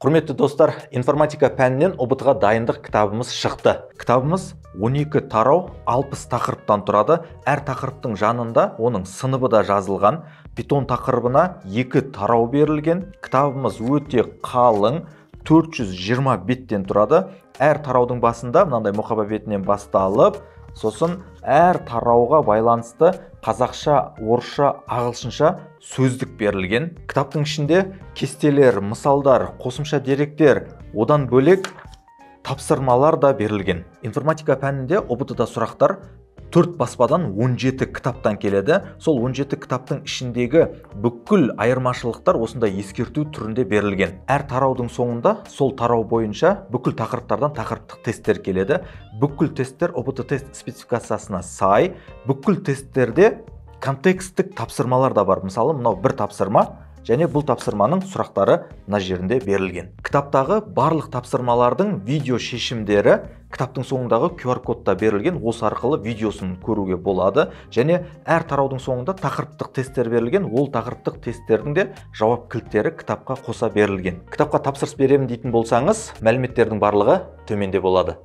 Құрметті достар, информатика пәнінен ұбт-ға дайындық кітабымыз шықты. Кітабымыз 12 тарау 60 тақырыптан тұрады. Әр тақырыптың жанында оның сыныбы да жазылған. Питон тақырыбына 2 тарау берілген. Кітабымыз өте қалың, 420 беттен тұрады. Әр тараудың басында мынандай мұқаба бетінен басталып, сосын әр тарауға байланысты қазақша, орысша, ағылшынша сөздік берілген. Кітаптың ішінде кестелер, мысалдар, қосымша деректер, одан бөлек тапсырмалар да берілген. Информатика пәнінде ұбт-да сұрақтар 4 баспадан 17 кітаптан келеді. Сол 17 кітаптың ішіндегі бүкіл айырмашылықтар осындай ескерту түрінде берілген. Әр тараудың соңында сол тарау бойынша бүкіл тақырыптардан тақырыптық тесттер келеді. Бүкіл тесттер ұбт тест спецификациясына сай. Бүкіл тесттерде контексттік тапсырмалар да бар. Мысалы, мынау бір тапсырма, және бұл тапсырманың сұрақтары мына жерінде берілген. Кітаптағы барлық тапсырмалардың видео шешімдері кітаптың соңындағы QR-кодта берілген. Осы арқылы видеосын көруге болады. Және әр тараудың соңында тақырыптық тесттер берілген. Ол тақырыптық тесттердің де жауап кілттері кітапқа қоса берілген. Кітапқа тапсырыс беремін дейтін болсаңыз, мәліметтердің барлығы төменде болады.